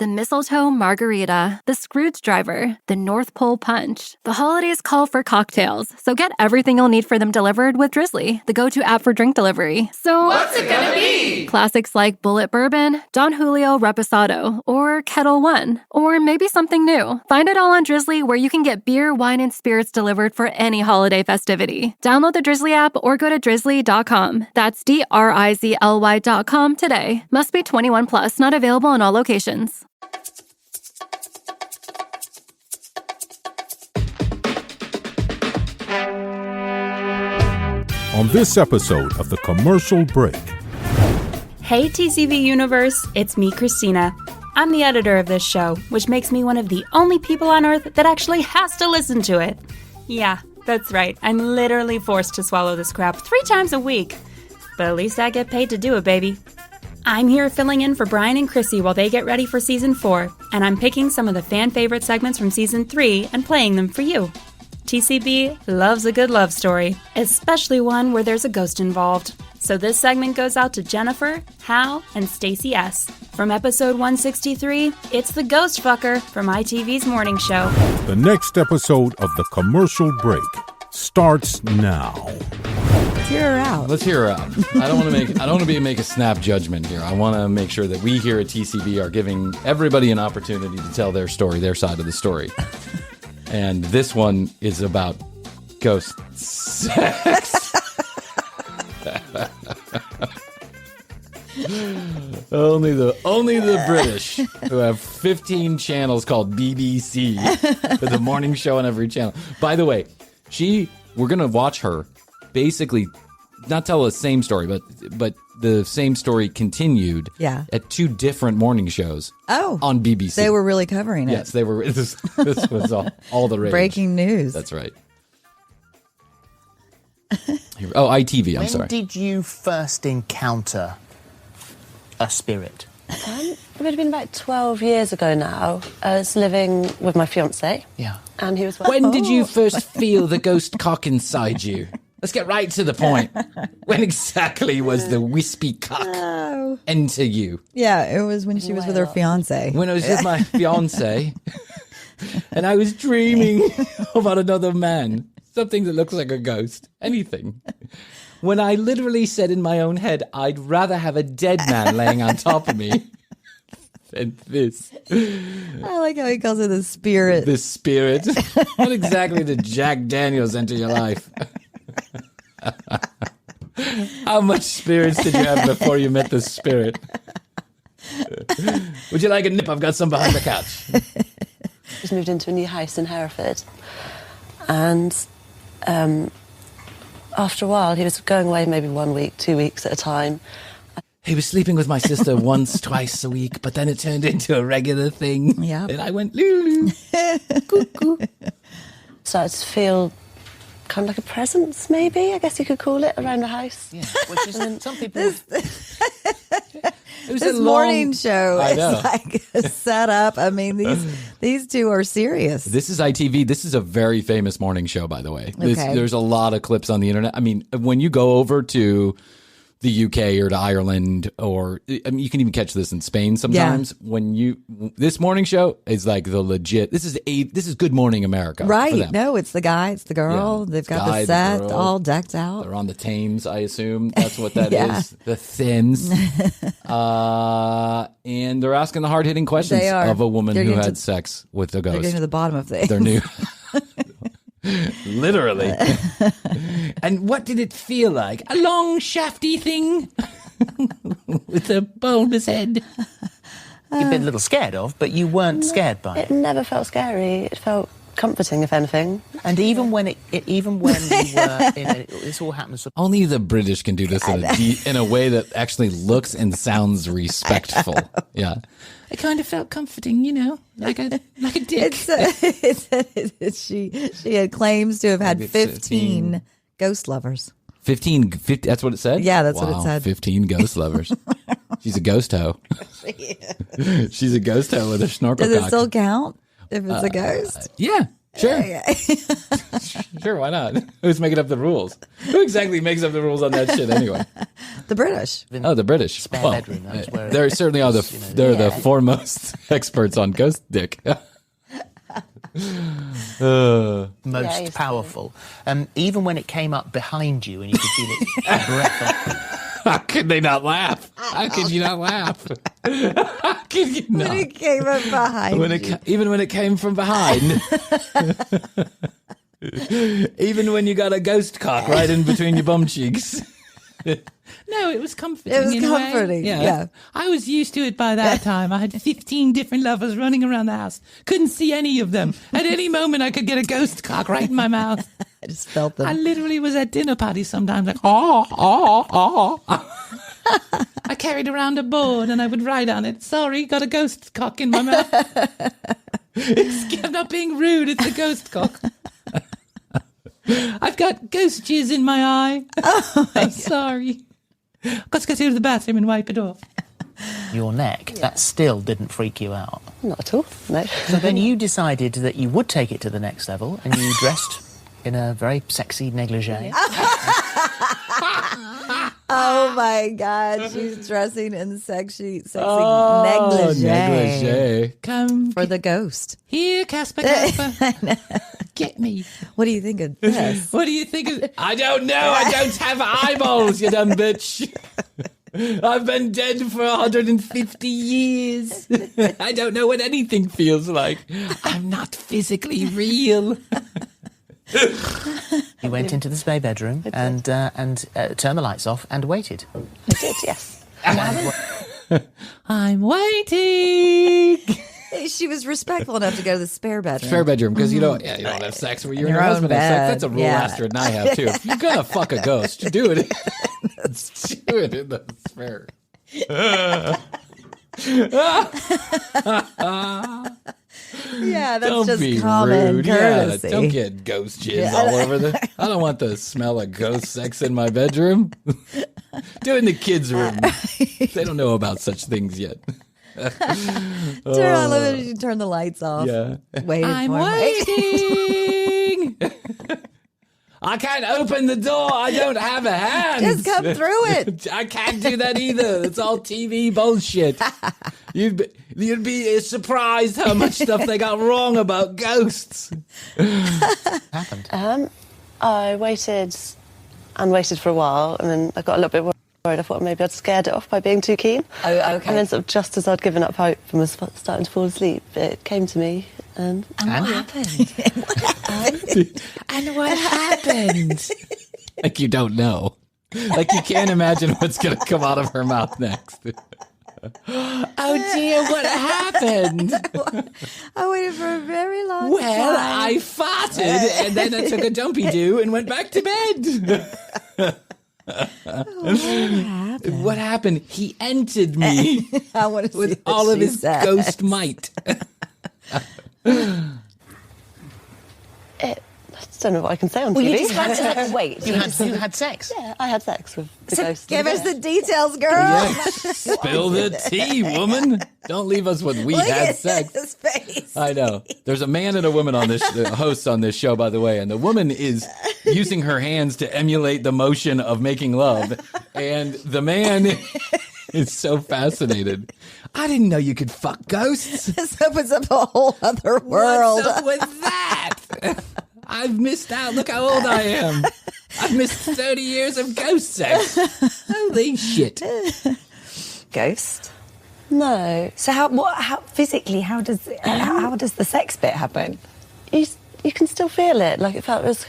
The mistletoe margarita, the Scrooge driver, the North Pole punch. The holidays call for cocktails, so get everything you'll need for them delivered with Drizzly, the go-to app for drink delivery. So what's it gonna be? Classics like Bullet Bourbon, Don Julio Reposado, or Kettle One, or maybe something new. Find it all on Drizzly, where you can get beer, wine, and spirits delivered for any holiday festivity. Download the Drizzly app or go to drizzly.com. That's DRIZLY.com today. Must be 21 plus, not available in all locations. On this episode of The Commercial Break. Hey TCV Universe, it's me, Christina. I'm the editor of this show, which makes me one of the only people on Earth that actually has to listen to it. Yeah, that's right, I'm literally forced to swallow this crap 3 times a week. But at least I get paid to do it, baby. I'm here filling in for Bryan and Krissy while they get ready for Season 4, and I'm picking some of the fan-favorite segments from Season 3 and playing them for you. TCB loves a good love story, especially one where there's a ghost involved. So this segment goes out to Jennifer, Hal, and Stacey S. From episode 163, it's the Ghost Fucker from ITV's morning show. The next episode of The Commercial Break starts now. Let's hear her out. Let's hear her out. I don't want to make a snap judgment here. I want to make sure that we here at TCB are giving everybody an opportunity to tell their story, their side of the story. And this one is about ghost sex. Only the British, who have 15 channels called BBC, with a morning show on every channel. By the way, we're gonna watch her basically not tell the same story, but the same story continued at 2 different morning shows on BBC. They were really covering it. Yes, they were. This was all the rage. Breaking news. That's right. ITV, I'm sorry. When did you first encounter a spirit? It would have been about 12 years ago now. I was living with my fiancé. Yeah. And he was... When did you first feel the ghost cock inside you? Let's get right to the point. When exactly was the wispy cock enter you? Yeah, it was when she was with her fiancé. When I was with my fiancé, and I was dreaming about another man. Something that looks like a ghost. Anything. When I literally said in my own head, I'd rather have a dead man laying on top of me than this. I like how he calls it the spirit. The spirit. When exactly did Jack Daniels enter your life? How much spirits did you have before you met the spirit? Would you like a nip? I've got some behind the couch. He's moved into a new house in Hereford. And after a while, he was going away maybe 1 week, 2 weeks at a time. He was sleeping with my sister once, twice a week, but then it turned into a regular thing. Yeah. And I went, Lulu. Cuckoo. Started to feel kind of like a presence, maybe, I guess you could call it, around the house. Yeah, which is some people... This morning show I know. is like a setup. I mean, these two are serious. This is ITV. This is a very famous morning show, by the way. There's a lot of clips on the internet. I mean, when you go over to the UK or to Ireland, or I mean, you can even catch this in Spain sometimes. Yeah. This morning show is like the legit. This is Good Morning America, right? For them. No, it's the guy, it's the girl. Yeah, They've got the set the all decked out. They're on the Thames, I assume. That's what that Yeah. is. The Thames. And they're asking the hard hitting questions of a woman who had sex with a ghost. They're getting to the bottom of things. They're new. Literally. And what did it feel like? A long, shafty thing with a bulbous head. You've been a little scared of, but you weren't scared by it. It never felt scary. It felt comforting, if anything. And even when you were in it, this all happens. Only the British can do this in a way that actually looks and sounds respectful. Yeah. It kind of felt comforting, like a dick. She had claims to have had 15 ghost lovers. 15, that's what it said? Yeah, that's what it said. 15 ghost lovers. She's a ghost hoe. She's a ghost hoe with a snorkel Does it cock. still count if it's a ghost? Yeah. Sure. Sure, why not? Who's making up the rules? Who exactly makes up the rules on that shit anyway? The British. Oh, the British. Spare Well, bedroom, that's where they certainly are they're the foremost experts on ghost dick. most powerful. Even when it came up behind you and you could feel its breath. How could they not laugh? How could you not laugh? How could you not? When it came up behind you. Even when it came from behind. Even when you got a ghost cock right in between your bum cheeks. No, it was comforting. It was in a way. comforting, yeah. I was used to it by that time. I had 15 different lovers running around the house. Couldn't see any of them. At any moment, I could get a ghost cock right in my mouth. I just felt them. I literally was at dinner parties sometimes, like, oh. I carried around a board and I would write on it, sorry, got a ghost cock in my mouth. I'm not being rude, it's a ghost cock. I've got ghost jizz in my eye. I'm sorry. Got to go to the bathroom and wipe it off. Your neck, that still didn't freak you out. Not at all, no. So then you decided that you would take it to the next level and you dressed in a very sexy negligee. Oh my God, she's dressing in sexy negligee. Come For the ghost. here, Casper. Get me. What do you think of this? What do you think of... I don't know. I don't have eyeballs, you dumb bitch. I've been dead for 150 years. I don't know what anything feels like. I'm not physically real. You went into the spare bedroom and turned the lights off and waited. I did, yes. I'm waiting. She was respectful enough to go to the spare bedroom. Spare bedroom, because you don't have sex where you and your Your own husband have sex. bed. That's a rule Yeah. Astrid and I have too. If you're gonna fuck a ghost, do it. Do it in the spare. Yeah, that's Don't just be common rude. courtesy. Yeah, don't get ghost jizz all over the. I don't want the smell of ghost sex in my bedroom. Do it in the kids' room. They don't know about such things yet. Turn the lights off. Yeah. Waited I'm for him. waiting. I can't open the door. I don't have a hand. Just come through it. I can't do that either. It's all TV bullshit. You'd be surprised how much stuff they got wrong about ghosts. Happened. I waited and waited for a while, and then I got a little bit worried. I thought maybe I'd scared it off by being too keen. Oh, okay. And then sort of just as I'd given up hope and was starting to fall asleep, it came to me. And And what happened? And what happened? Like you don't know. Like you can't imagine what's going to come out of her mouth next. Oh dear, what happened? I waited for a very long Well, time. I farted and then I took a dumpy doo and went back to bed. What happened? He entered me I want to see with what all of she his says. ghost might. I just don't know what I can say on Well, TV. you described it as wait. You had sex. Yeah, I had sex with the ghost. Give us the details, girl. Yes. Spill the tea, woman. Don't leave us with we Look had at sex. his face. I know. There's a man and a woman on this hosts on this show, by the way, and the woman is using her hands to emulate the motion of making love, and the man is so fascinated. I didn't know you could fuck ghosts. This opens up a whole other world. What's up with that? I've missed out. Look how old I am. I've missed 30 years of ghost sex. Holy shit. Ghost. No. So how physically, how does the sex bit happen? You can still feel it. Like it felt, it's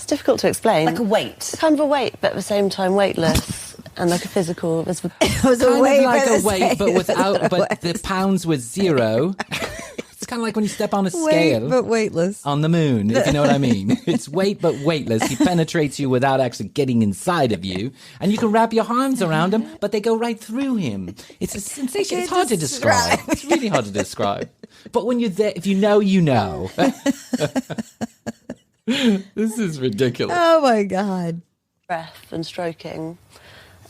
difficult to explain. Like a weight. Kind of a weight, but at the same time weightless. And like a physical. It was a Kind weight, of like but a weight, but without, but the pounds was zero. It's kind of like when you step on a scale. weight, but weightless. On the moon, if you know what I mean. It's weight but weightless. He penetrates you without actually getting inside of you. And you can wrap your arms around him, but they go right through him. It's a sensation. It's hard to describe. It's really hard to describe. But when you're there, if you know, you know. This is ridiculous. Oh my God. breath and stroking.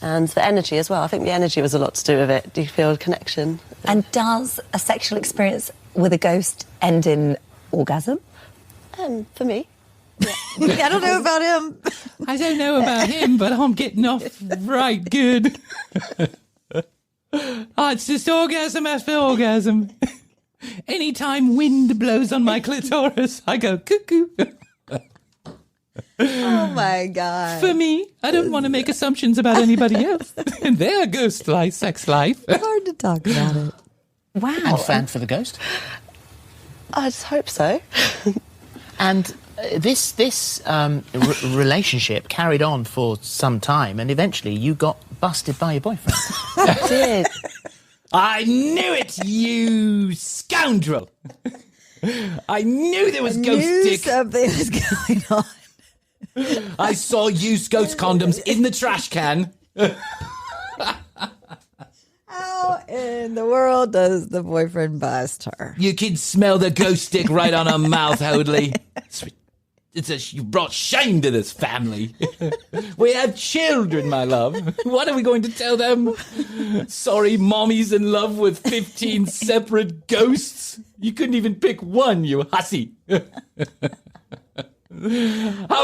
And the energy as well. I think the energy was a lot to do with it. Do you feel a connection? And does a sexual experience with a ghost end in orgasm? For me. I don't know about him. I don't know about him, but I'm getting off right good. It's just orgasm after orgasm. Anytime wind blows on my clitoris, I go cuckoo. Oh my God. For me, I don't want to make assumptions about anybody else and their ghost life, sex life. Hard to talk about it. Wow. And fan for the ghost. I just hope so. And this relationship carried on for some time, and eventually you got busted by your boyfriend. I did. I knew it, you scoundrel. I knew there was ghost dick. Something was going on. I saw used ghost condoms in the trash can. How in the world does the boyfriend bust her? You can smell the ghost dick right on her mouth, Hoadley. You brought shame to this family. We have children, my love. What are we going to tell them? Sorry, mommy's in love with 15 separate ghosts. You couldn't even pick one, you hussy. How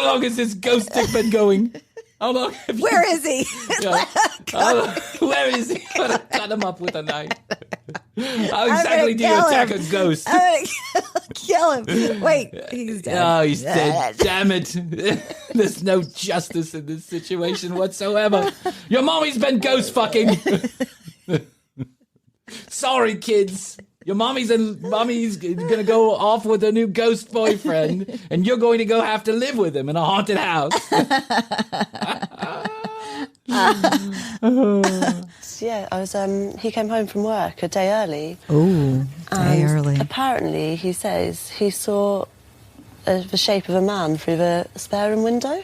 long has this ghost dick been going? How long have you... Where is he? Where is he? I'm gonna cut him up with a knife. How exactly do you attack a ghost? I'm gonna kill him. Wait, he's dead. Oh, he's dead. Damn it. There's no justice in this situation whatsoever. Your mommy's been ghost fucking. Sorry, kids. Your mommy's gonna go off with a new ghost boyfriend, and you're going to go have to live with him in a haunted house. Yeah, I was. He came home from work a day early. Ooh, day early. Apparently, he says he saw the shape of a man through the spare room window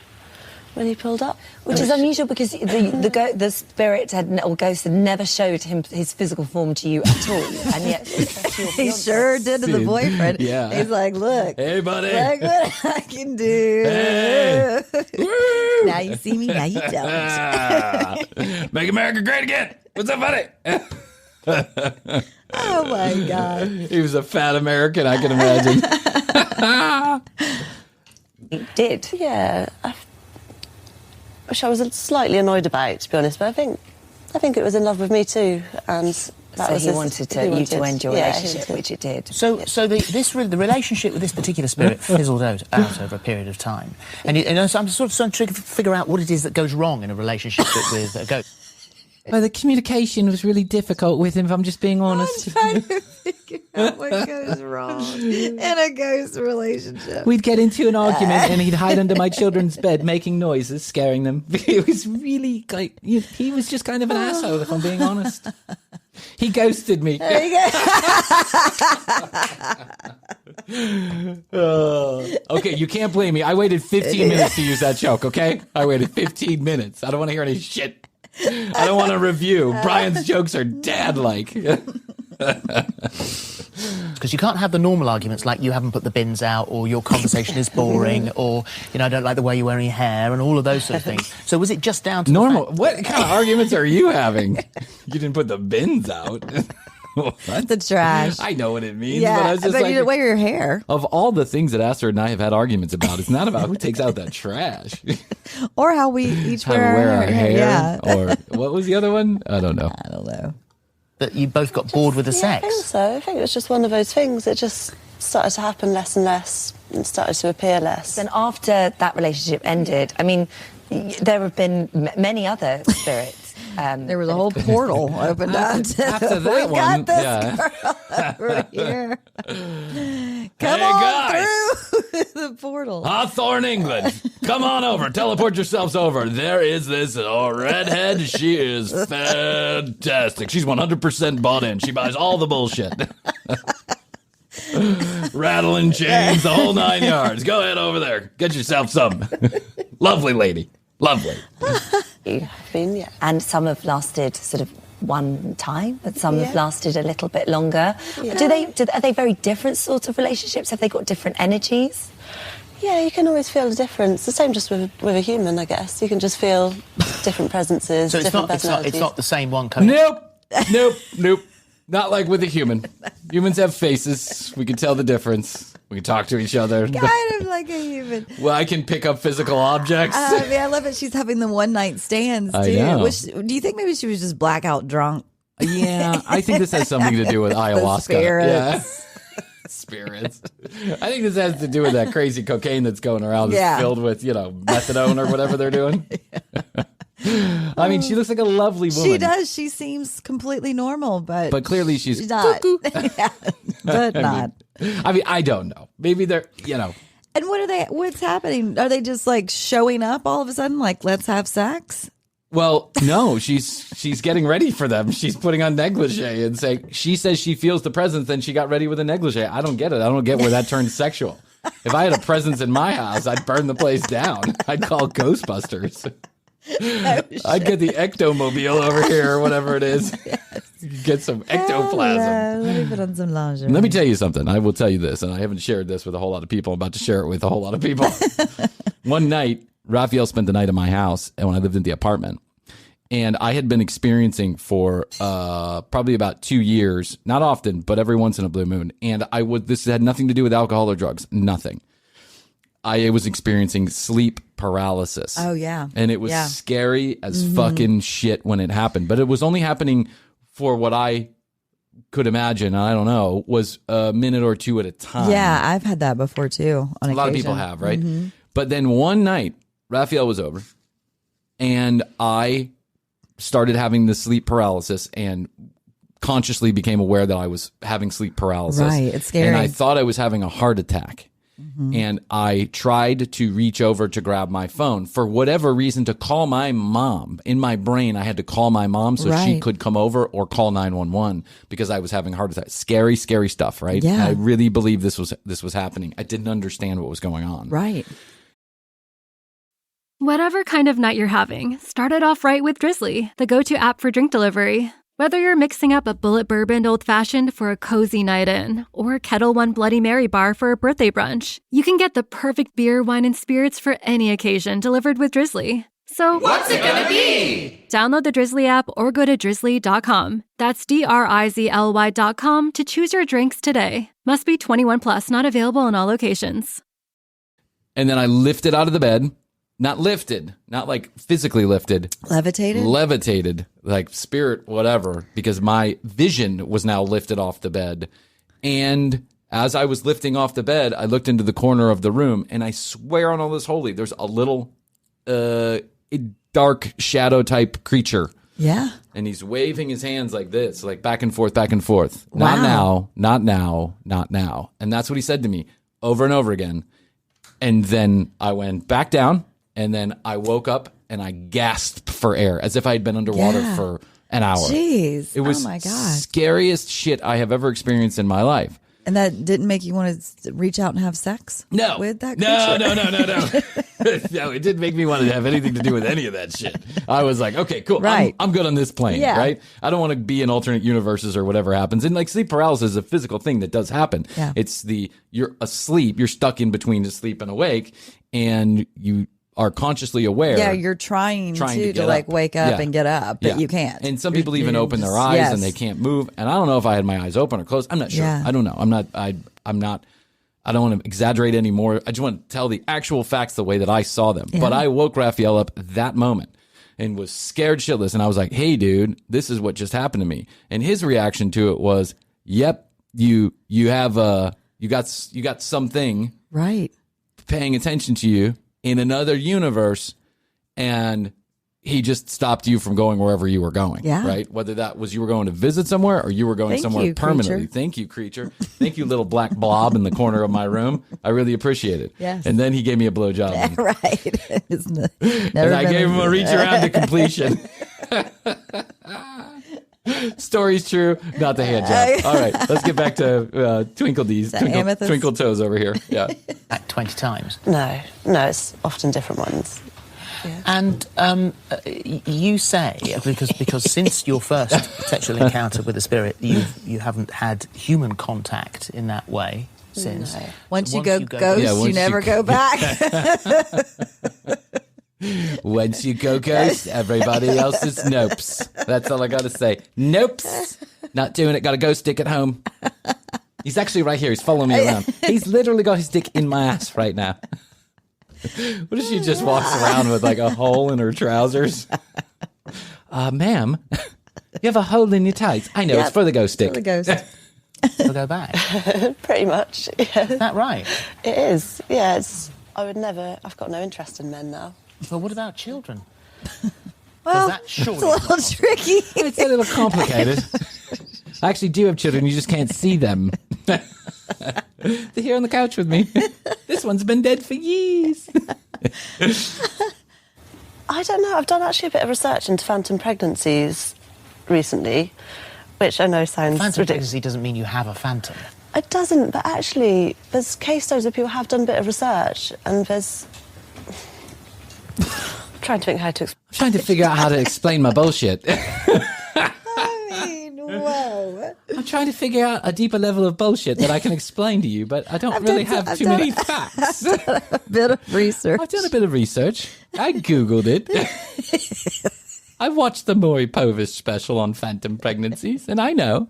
when he pulled up. Which is unusual because the spirit or ghost had never showed him his physical form to you at all, and yet he sure did to the boyfriend. Yeah, he's like, "Look, hey, buddy, look what I can do." Hey. Now you see me, now you don't. Make America great again. What's up, buddy? Oh my God, he was a fat American, I can imagine. he did. Yeah. Which I was slightly annoyed about, to be honest, but I think it was in love with me too, and that was he wanted you to end your relationship, which it did. So the relationship with this particular spirit fizzled out over a period of time, and so I'm sort of trying to figure out what it is that goes wrong in a relationship with a ghost. Well, the communication was really difficult with him, if I'm just being honest. I'm trying to figure out what goes wrong in a ghost relationship. We'd get into an argument and he'd hide under my children's bed making noises, scaring them. It was really like, he was just kind of an asshole, if I'm being honest. He ghosted me. There you go. Okay, you can't blame me. I waited 15 minutes to use that joke, okay? I waited 15 minutes. I don't want to hear any shit. I don't want to review. Brian's jokes are dad-like. Because you can't have the normal arguments like you haven't put the bins out, or your conversation is boring, or I don't like the way you're wearing your hair, and all of those sort of things. So was it just down to normal? What kind of arguments are you having? You didn't put the bins out. What? The trash. I know what it means, Yeah, but I was just but like, you didn't wear your hair. Of all the things that Astrid and I have had arguments about, it's not about who takes out that trash. Or how we each How we wear our hair. Yeah. Or what was the other one? I don't know. that you both got bored with the sex? I think so. I think it was just one of those things. It just started to happen less and less, and started to appear less. Then after that relationship ended, I mean, there have been many other spirits. There was a whole portal opened up. After that we got one, this yeah. girl over here. Come Hey, on guys. through the portal. Hawthorne, England. Come on over. Teleport yourselves over. There is this redhead. She is fantastic. She's 100% bought in. She buys all the bullshit. Rattling chains, the whole 9 yards. Go ahead over there. Get yourself some. Lovely lady. Lovely. Yeah. And some have lasted sort of one time, but some have lasted a little bit longer. Yeah. Are they very different sorts of relationships? Have they got different energies? Yeah, you can always feel the difference. The same just with a human, I guess. You can just feel different presences, So it's different not, personalities. it's not the same one coming. Nope. Not like with a human. Humans have faces. We can tell the difference. We can talk to each other. Kind of like a human. Well, I can pick up physical objects. I love it. She's having the one night stands too. I know. Do you think maybe she was just blackout drunk? Yeah, I think this has something to do with ayahuasca. spirits. Yeah. Spirits. I think this has to do with that crazy cocaine that's going around that's filled with, methadone or whatever they're doing. I mean, she looks like a lovely woman. She does. She seems completely normal, but clearly she's not. Yeah, but not. I don't know. Maybe they're, And what's happening? Are they just like showing up all of a sudden? Like, let's have sex? Well, no, she's getting ready for them. She's putting on negligee and saying, she says she feels the presence, then she got ready with a negligee. I don't get it. I don't get where that turns sexual. If I had a presence in my house, I'd burn the place down. I'd call Ghostbusters. I'd get the ectomobile over here or whatever it is. Get some ectoplasm. Let me put on some lingerie. Let me tell you something. I will tell you this, and I haven't shared this with a whole lot of people. I'm about to share it with a whole lot of people. One night, Raphael spent the night at my house, and when I lived in the apartment, and I had been experiencing for probably about 2 years, not often, but every once in a blue moon. And this had nothing to do with alcohol or drugs, nothing. I was experiencing sleep paralysis. Oh, yeah. And it was scary as fucking shit when it happened. But it was only happening for what I could imagine, I don't know, was a minute or two at a time. Yeah, I've had that before too. On a lot of people have, right? But then one night, Raphael was over, and I started having the sleep paralysis and consciously became aware that I was having sleep paralysis. Right, it's scary. And I thought I was having a heart attack. And I tried to reach over to grab my phone for whatever reason to call my mom. In my brain, I had to call my mom so she could come over or call 911 because I was having a heart attack. Scary, scary stuff, right? Yeah. I really believe this was happening. I didn't understand what was going on. Right. Whatever kind of night you're having, start it off right with Drizzly, the go-to app for drink delivery. Whether you're mixing up a bullet bourbon old-fashioned for a cozy night in, or a Kettle One Bloody Mary bar for a birthday brunch, you can get the perfect beer, wine, and spirits for any occasion delivered with Drizzly. So, what's it gonna be? Download the Drizzly app or go to drizzly.com. That's DRIZLY.com to choose your drinks today. Must be 21 plus, not available in all locations. And then I lifted out of the bed. Not lifted, not like physically lifted. Levitated? Levitated, like spirit, whatever, because my vision was now lifted off the bed. And as I was lifting off the bed, I looked into the corner of the room, and I swear on all this holy, there's a little dark shadow type creature. Yeah. And he's waving his hands like this, like back and forth, back and forth. Wow. Not now, not now, not now. And that's what he said to me over and over again. And then I went back down. And then I woke up and I gasped for air as if I had been underwater for an hour. Jeez. It was oh my God. Scariest shit I have ever experienced in my life. And that didn't make you want to reach out and have sex? No. With that creature? No. No, it didn't make me want to have anything to do with any of that shit. I was like, okay, cool. Right. I'm good on this plane, right? I don't want to be in alternate universes or whatever happens. And like sleep paralysis is a physical thing that does happen. Yeah. It's you're asleep, you're stuck in between asleep and awake, and you are consciously aware. Yeah, you're trying to like wake up and get up, but you can't. And some people even open their eyes and they can't move. And I don't know if I had my eyes open or closed. I'm not sure. Yeah. I don't know. I don't want to exaggerate anymore. I just want to tell the actual facts the way that I saw them. Yeah. But I woke Raphael up that moment and was scared shitless. And I was like, hey, dude, this is what just happened to me. And his reaction to it was, yep, you got something right paying attention to you in another universe, and he just stopped you from going wherever you were going. Yeah. Right? Whether that was you were going to visit somewhere or you were going somewhere permanently. Creature. Thank you, creature. Thank you, little black blob in the corner of my room. I really appreciate it. Yes. And then he gave me a blowjob. Right. And I gave him a reach around to completion. Story's true, not the hand job. All right, let's get back to Twinkle D's, Twinkle Toes over here. Yeah, 20 times. No, it's often different ones. Yeah. And you say because since your first sexual encounter with the spirit, you haven't had human contact in that way since. No. Once you go ghost, you never go back. Once you go ghost, everybody else is nopes. That's all I got to say. Nopes. Not doing it. Got a ghost stick at home. He's actually right here. He's following me around. He's literally got his dick in my ass right now. What if she just walks around with like a hole in her trousers? Ma'am, you have a hole in your tights. I know, it's for the ghost stick. For the ghost. We'll go back. Pretty much, yeah. Is that right? It is, yeah. I've got no interest in men now. Well, what about children? Well, that surely it's a little tricky. It's a little complicated. I actually do have children. You just can't see them. They're here on the couch with me. This one's been dead for years. I don't know. I've done actually a bit of research into phantom pregnancies recently, which I know sounds Phantom ridiculous. pregnancy doesn't mean you have a phantom. It doesn't, but actually, there's case studies where people have done a bit of research, and there's... I'm trying to think how to explain. I'm trying to figure out how to explain my bullshit. I mean, whoa. I'm trying to figure out a deeper level of bullshit that I can explain to you, but I don't really have too many facts. I've done a bit of research. I've done a bit of research. I Googled it. I watched the Maury Povich special on phantom pregnancies, and I know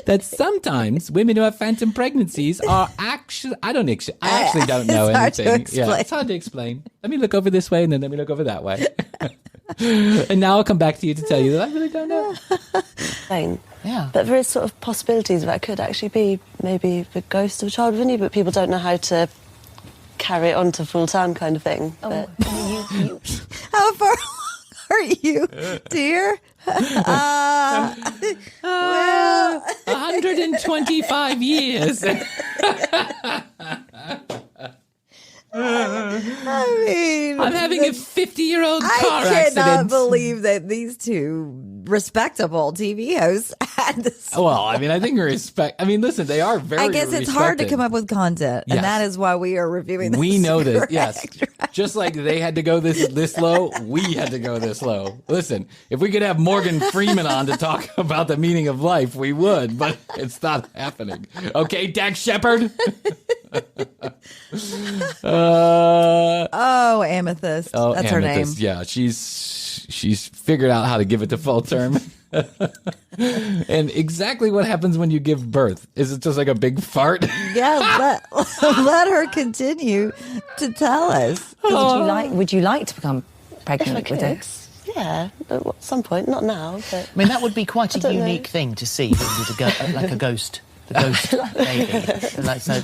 that sometimes women who have phantom pregnancies are actually... I actually don't know It's hard to anything. explain. Yeah, it's hard to explain. Let me look over this way, and then let me look over that way. And now I'll come back to you to tell you that I really don't know. Yeah. But there is sort of possibilities that could actually be maybe the ghost of a child within you, but people don't know how to carry it on to full-time kind of thing. But... How far along are you, dear? Well, 125 years. I mean, I'm having a 50-year-old car I cannot accident. believe that these two respectable TV hosts had this. Well, I mean, I think listen, they are very I guess it's hard to respected. come up with content, Yes. and that is why we are reviewing this. We know this, correct. yes. Just like they had to go this low, we had to go this low. Listen, if we could have Morgan Freeman on to talk about the meaning of life, we would, but it's not happening. Okay, Dax Shepard? Amethyst. Oh, That's her name. Amethyst, yeah, she's figured out how to give it to full term. And exactly what happens when you give birth. Is it just like a big fart? Yeah, let her continue to tell us. Would you like to become if I pregnant could, with it? yeah, at some point, not now, but... I mean, that would be quite a don't know. unique thing to see, with like a ghost. The ghost baby. Like, so,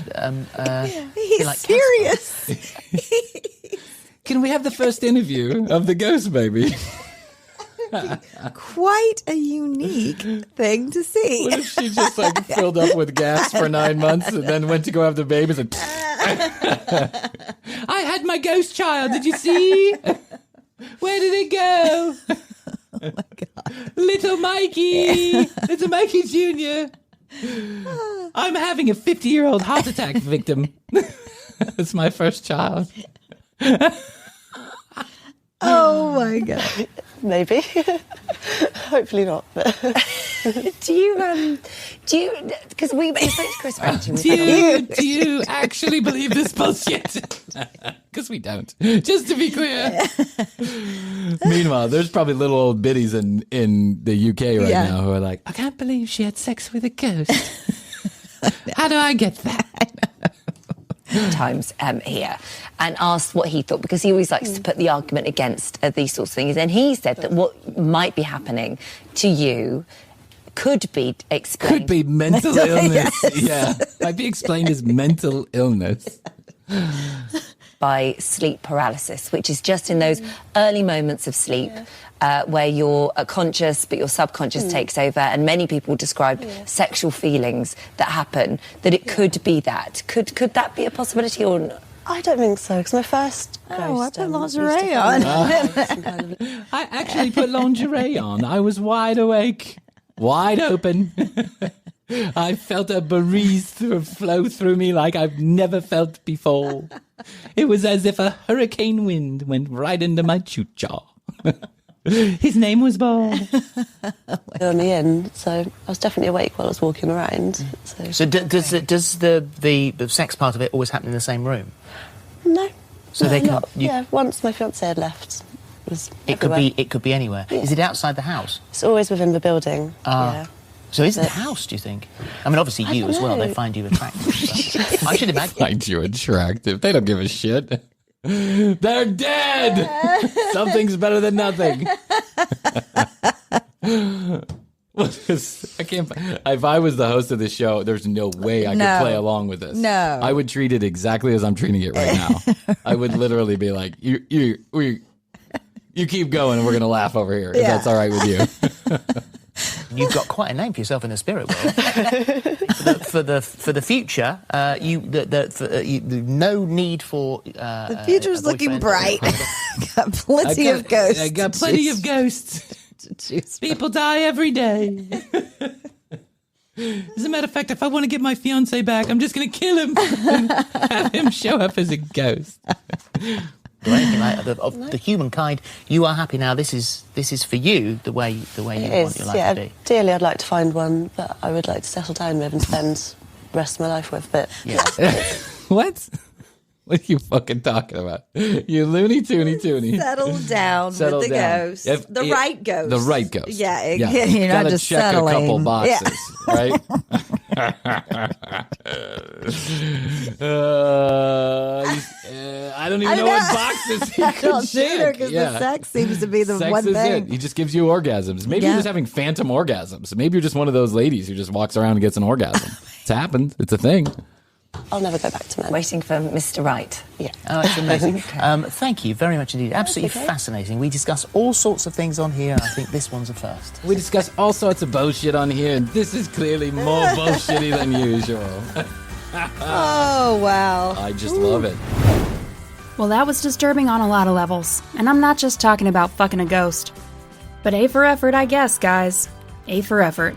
He's like serious. Can we have the first interview of the ghost baby? Quite a unique thing to see. What if she just like filled up with gas for 9 months and then went to go have the babies and I had my ghost child, did you see? Where did it go? Oh my God. Little Mikey. Little Mikey Jr. I'm having a 50-year-old heart attack victim. It's my first child. Oh my God. Maybe. Hopefully not, but... Do you, because we spoke to Chris about it. Do you actually believe this bullshit? Because we don't. Just to be clear. Meanwhile, there's probably little old biddies in the UK right now who are like, I can't believe she had sex with a ghost. How do I get that? Times here and asked what he thought, because he always likes to put the argument against these sorts of things, and he said that what might be happening to you could be explained. Could be mental illness. Yeah, might be explained as mental illness. By sleep paralysis, which is just in those early moments of sleep where you're conscious but your subconscious takes over, and many people describe sexual feelings that happen, that it could be that. Could that be a possibility or not? I don't think so, because my first ghost... I put used to lingerie find on. some kind of- I actually put lingerie on. I was wide awake, wide open. I felt a breeze flow through me like I've never felt before. It was as if a hurricane wind went right into my choo-chaw. His name was Bob. on the end, so I was definitely awake while I was walking around. So does the sex part of it always happen in the same room? No. So no, they can. not, yeah, once my fiancé had left, it was It could be anywhere. Yeah. Is it outside the house? It's always within the building. Ah. Yeah. So is the house, do you think? I mean, obviously you as well. They find you attractive. I should imagine. Find you attractive. They don't give a shit. They're dead. Something's better than nothing. I can't. If I was the host of the show, there's no way I could play along with this. No, I would treat it exactly as I'm treating it right now. I would literally be like, "You keep going, and we're gonna laugh over here. If that's all right with you." You've got quite a name for yourself in the spirit world. for the future, no need for. The future's looking bright. Got plenty of ghosts. I got plenty of ghosts. People die every day. As a matter of fact, if I want to get my fiance back, I'm just going to kill him and have him show up as a ghost. Or anything like that. Of the humankind, you are happy now. This is for you the way you want your life to be. Ideally, I'd like to find one that I would like to settle down with and spend the rest of my life with. But What? What are you fucking talking about? You loony toony. Settle down with the ghost. The right ghost. The right ghost. Yeah, you not gotta just check settling. a couple boxes, right? I don't even know what boxes he could check. Because the sex seems to be the sex one is thing. It. He just gives you orgasms. Maybe you're just having phantom orgasms. Maybe you're just one of those ladies who just walks around and gets an orgasm. It's happened. It's a thing. I'll never go back to men. Waiting for Mr. Right. Yeah. Oh, it's amazing. Thank you very much indeed. Absolutely fascinating. We discuss all sorts of things on here, and I think this one's a first. We discuss all sorts of bullshit on here, and this is clearly more bullshitty than usual. Oh, wow. I just love it. Well, that was disturbing on a lot of levels, and I'm not just talking about fucking a ghost. But A for effort, I guess, guys. A for effort.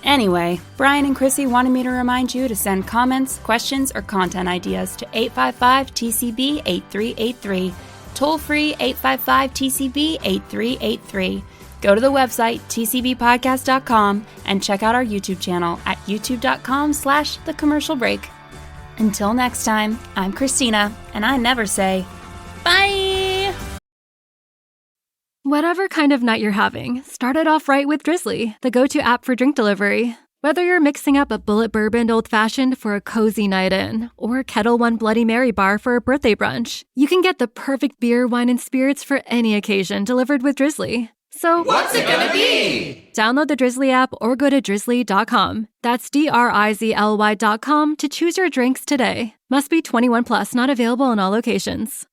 Anyway, Bryan and Krissy wanted me to remind you to send comments, questions, or content ideas to 855-TCB-8383. Toll free 855-TCB-8383. Go to the website tcbpodcast.com and check out our YouTube channel at youtube.com/thecommercialbreak. Until next time, I'm Christina, and I never say bye! Whatever kind of night you're having, start it off right with Drizzly, the go-to app for drink delivery. Whether you're mixing up a bullet bourbon old-fashioned for a cozy night in, or Kettle One Bloody Mary bar for a birthday brunch, you can get the perfect beer, wine, and spirits for any occasion delivered with Drizzly. So, What's it gonna be? Download the Drizzly app or go to drizzly.com. That's DRIZLY.com to choose your drinks today. Must be 21 plus, not available in all locations.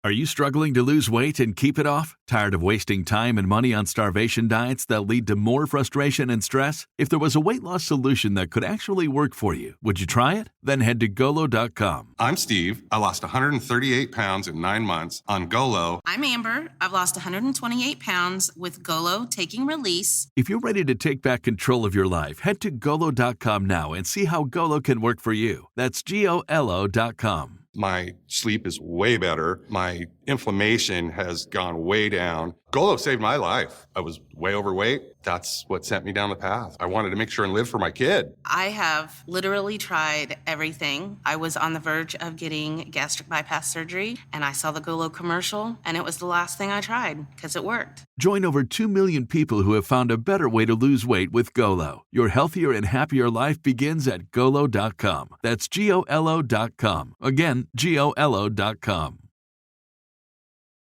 Are you struggling to lose weight and keep it off? Tired of wasting time and money on starvation diets that lead to more frustration and stress? If there was a weight loss solution that could actually work for you, would you try it? Then head to Golo.com. I'm Steve. I lost 138 pounds in 9 months on Golo. I'm Amber. I've lost 128 pounds with Golo Taking Release. If you're ready to take back control of your life, head to Golo.com now and see how Golo can work for you. That's GOLO.com. My sleep is way better. My inflammation has gone way down. Golo saved my life. I was way overweight. That's what sent me down the path. I wanted to make sure and live for my kid. I have literally tried everything. I was on the verge of getting gastric bypass surgery, and I saw the Golo commercial, and it was the last thing I tried because it worked. Join over 2 million people who have found a better way to lose weight with Golo. Your healthier and happier life begins at Golo.com. That's GOLO.com. Again, GOLO.com.